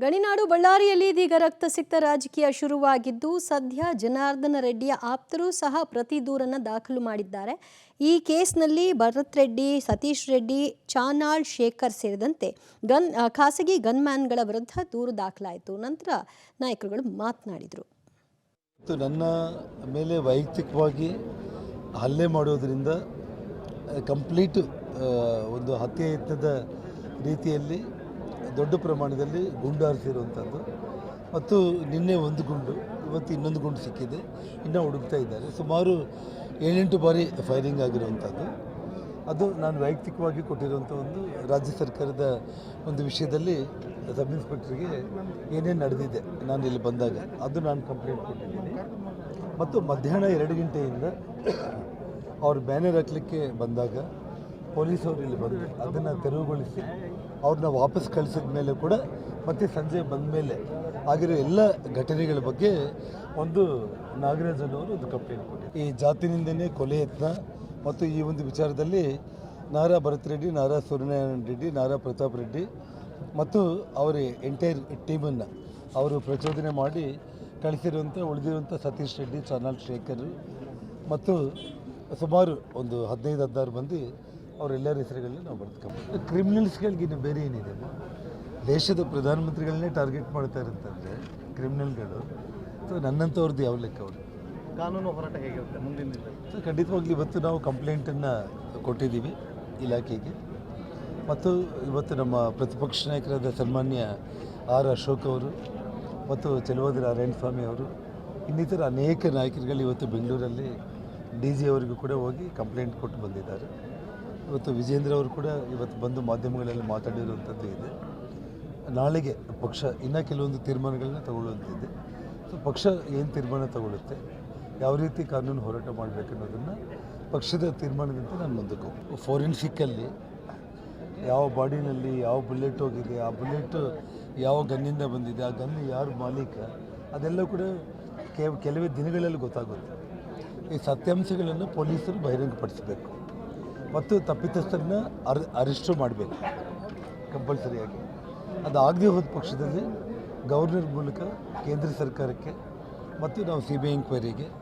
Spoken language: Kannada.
ಗಣಿನಾಡು ಬಳ್ಳಾರಿಯಲ್ಲಿ ಇದೀಗ ರಕ್ತಸಿಕ್ತ ರಾಜಕೀಯ ಶುರುವಾಗಿದ್ದು ಸದ್ಯ ಜನಾರ್ದನ ರೆಡ್ಡಿಯ ಆಪ್ತರು ಸಹ ಪ್ರತಿ ದೂರನ್ನು ದಾಖಲು ಮಾಡಿದ್ದಾರೆ. ಈ ಕೇಸ್ನಲ್ಲಿ ಭರತ್ ರೆಡ್ಡಿ, ಸತೀಶ್ ರೆಡ್ಡಿ, ಚಾನಾಳ್ ಶೇಖರ್ ಸೇರಿದಂತೆ ಖಾಸಗಿ ಗನ್ಮ್ಯಾನ್ಗಳ ವಿರುದ್ಧ ದೂರು ದಾಖಲಾಯಿತು. ನಂತರ ನಾಯಕರುಗಳು ಮಾತನಾಡಿದರು. ನನ್ನ ಮೇಲೆ ವೈಯಕ್ತಿಕವಾಗಿ ಹಲ್ಲೆ ಮಾಡೋದರಿಂದ ಕಂಪ್ಲೀಟ್ ಒಂದು ಹತ್ಯೆ ಯತ್ನದ ರೀತಿಯಲ್ಲಿ ದೊಡ್ಡ ಪ್ರಮಾಣದಲ್ಲಿ ಗುಂಡು ಹಾರಿಸಿರುವಂಥದ್ದು ಮತ್ತು ನಿನ್ನೆ ಒಂದು ಗುಂಡು, ಇವತ್ತು ಇನ್ನೊಂದು ಗುಂಡು ಸಿಕ್ಕಿದೆ, ಇನ್ನೂ ಹುಡುಕ್ತಾ ಇದ್ದಾರೆ. ಸುಮಾರು 7-8 ಬಾರಿ ಫೈರಿಂಗ್ ಆಗಿರುವಂಥದ್ದು. ಅದು ನಾನು ವೈಯಕ್ತಿಕವಾಗಿ ಕೊಟ್ಟಿರುವಂಥ ಒಂದು ರಾಜ್ಯ ಸರ್ಕಾರದ ಒಂದು ವಿಷಯದಲ್ಲಿ ಸಬ್ ಇನ್ಸ್ಪೆಕ್ಟ್ರಿಗೆ ಏನೇನು ನಡೆದಿದೆ ನಾನು ಇಲ್ಲಿ ಬಂದಾಗ ಅದು ನಾನು ಕಂಪ್ಲೇಂಟ್ ಕೊಟ್ಟಿದ್ದೀನಿ. ಮತ್ತು ಮಧ್ಯಾಹ್ನ 2 ಗಂಟೆಯಿಂದ ಅವ್ರು ಬ್ಯಾನರ್ ಹಾಕಲಿಕ್ಕೆ ಬಂದಾಗ ಪೊಲೀಸವರು ಇಲ್ಲಿ ಬಂದು ಅದನ್ನು ತೆರವುಗೊಳಿಸಿ ಅವ್ರನ್ನ ವಾಪಸ್ ಕಳಿಸಿದ ಮೇಲೆ ಕೂಡ ಮತ್ತೆ ಸಂಜೆ ಬಂದ ಮೇಲೆ ಆಗಿರೋ ಎಲ್ಲ ಘಟನೆಗಳ ಬಗ್ಗೆ ಒಂದು ನಾಗರಾಜನವರು ಒಂದು ಕಂಪ್ಲೇಂಟ್ ಕೊಟ್ಟಿದ್ದಾರೆ. ಈ ಜಾತಿನಿಂದನೇ ಕೊಲೆ ಯತ್ನ ಮತ್ತು ಈ ಒಂದು ವಿಚಾರದಲ್ಲಿ ನಾರಾ ಭರತ್ ರೆಡ್ಡಿ, ನಾರಾ ಸೂರ್ಯನಾರಾಯಣ ರೆಡ್ಡಿ, ನಾರಾ ಪ್ರತಾಪ್ ರೆಡ್ಡಿ ಮತ್ತು ಅವರ ಎಂಟೈರ್ ಟೀಮನ್ನು ಅವರು ಪ್ರಚೋದನೆ ಮಾಡಿ ಕಳಿಸಿರುವಂಥ ಉಳಿದಿರುವಂಥ ಸತೀಶ್ ರೆಡ್ಡಿ, ಚಾನಾಳ್ ಶೇಖರ್ ಮತ್ತು ಸುಮಾರು ಒಂದು 15-16 ಮಂದಿ ಅವರೆಲ್ಲರ ಹೆಸರುಗಳನ್ನ ನಾವು ಬರೆದುಕೊಂಡು ಕ್ರಿಮಿನಲ್ಸ್ಗಳಿಗೆ ಇನ್ನು ಬೇರೆ ಏನಿದೆ, ದೇಶದ ಪ್ರಧಾನಮಂತ್ರಿಗಳನ್ನೇ ಟಾರ್ಗೆಟ್ ಮಾಡ್ತಾ ಇರುತ್ತಂದರೆ ಕ್ರಿಮಿನಲ್ಗಳು. ಸೊ ನನ್ನಂಥವ್ರದ್ದು ಯಾವ ಲೆಕ್ಕ ಅವರು ಕಾನೂನು ಹೋರಾಟ ಹೇಗಿರುತ್ತೆ ಮುಂದಿನ ದಿನದಲ್ಲಿ? ಸೊ ಖಂಡಿತವಾಗ್ಲೂ ಇವತ್ತು ನಾವು ಕಂಪ್ಲೇಂಟನ್ನು ಕೊಟ್ಟಿದ್ದೀವಿ ಇಲಾಖೆಗೆ. ಮತ್ತು ಇವತ್ತು ನಮ್ಮ ಪ್ರತಿಪಕ್ಷ ನಾಯಕರಾದ ಸನ್ಮಾನ್ಯ ಆರ್ ಅಶೋಕ್ ಅವರು ಮತ್ತು ಚೆಲುವಾದಿ ನಾರಾಯಣಸ್ವಾಮಿ ಅವರು ಇನ್ನಿತರ ಅನೇಕ ನಾಯಕರುಗಳು ಇವತ್ತು ಬೆಂಗಳೂರಲ್ಲಿ DG ಅವರಿಗೂ ಕೂಡ ಹೋಗಿ ಕಂಪ್ಲೇಂಟ್ ಕೊಟ್ಟು ಬಂದಿದ್ದಾರೆ. ಇವತ್ತು ವಿಜೇಂದ್ರ ಅವರು ಕೂಡ ಇವತ್ತು ಬಂದು ಮಾಧ್ಯಮಗಳಲ್ಲಿ ಮಾತಾಡಿರುವಂಥದ್ದು ಇದೆ. ನಾಳೆಗೆ ಪಕ್ಷ ಇನ್ನೂ ಕೆಲವೊಂದು ತೀರ್ಮಾನಗಳನ್ನ ತಗೊಳ್ಳುವಂತಿದೆ. ಸೊ ಪಕ್ಷ ಏನು ತೀರ್ಮಾನ ತಗೊಳ್ಳುತ್ತೆ, ಯಾವ ರೀತಿ ಕಾನೂನು ಹೋರಾಟ ಮಾಡಬೇಕನ್ನೋದನ್ನು ಪಕ್ಷದ ತೀರ್ಮಾನದಂತೆ ನಾನು ಮುಂದಕ್ಕೆ ಹೋಗ್ತೀನಿ. ಫೋರೆನ್ಸಿಕ್ಕಲ್ಲಿ ಯಾವ ಬಾಡಿನಲ್ಲಿ ಯಾವ ಬುಲೆಟ್ ಹೋಗಿದೆ, ಆ ಬುಲೆಟ್ ಯಾವ ಗನ್ನಿಂದ ಬಂದಿದೆ, ಆ ಗನ್ ಯಾರು ಮಾಲೀಕ, ಅದೆಲ್ಲ ಕೂಡ ಕೆಲವೇ ದಿನಗಳಲ್ಲಿ ಗೊತ್ತಾಗುತ್ತೆ. ಈ ಸತ್ಯಾಂಶಗಳನ್ನು ಪೊಲೀಸರು ಬಹಿರಂಗಪಡಿಸಬೇಕು ಮತ್ತು ತಪ್ಪಿತಸ್ಥರನ್ನ ಅರೆಸ್ಟು ಮಾಡಬೇಕು ಕಂಪಲ್ಸರಿಯಾಗಿ. ಅದಾಗದೇ ಹೋದ ಪಕ್ಷದಲ್ಲಿ ಗವರ್ನರ್ ಮೂಲಕ ಕೇಂದ್ರ ಸರ್ಕಾರಕ್ಕೆ ಮತ್ತು ನಾವು CBI ಎಂಕ್ವೈರಿಗೆ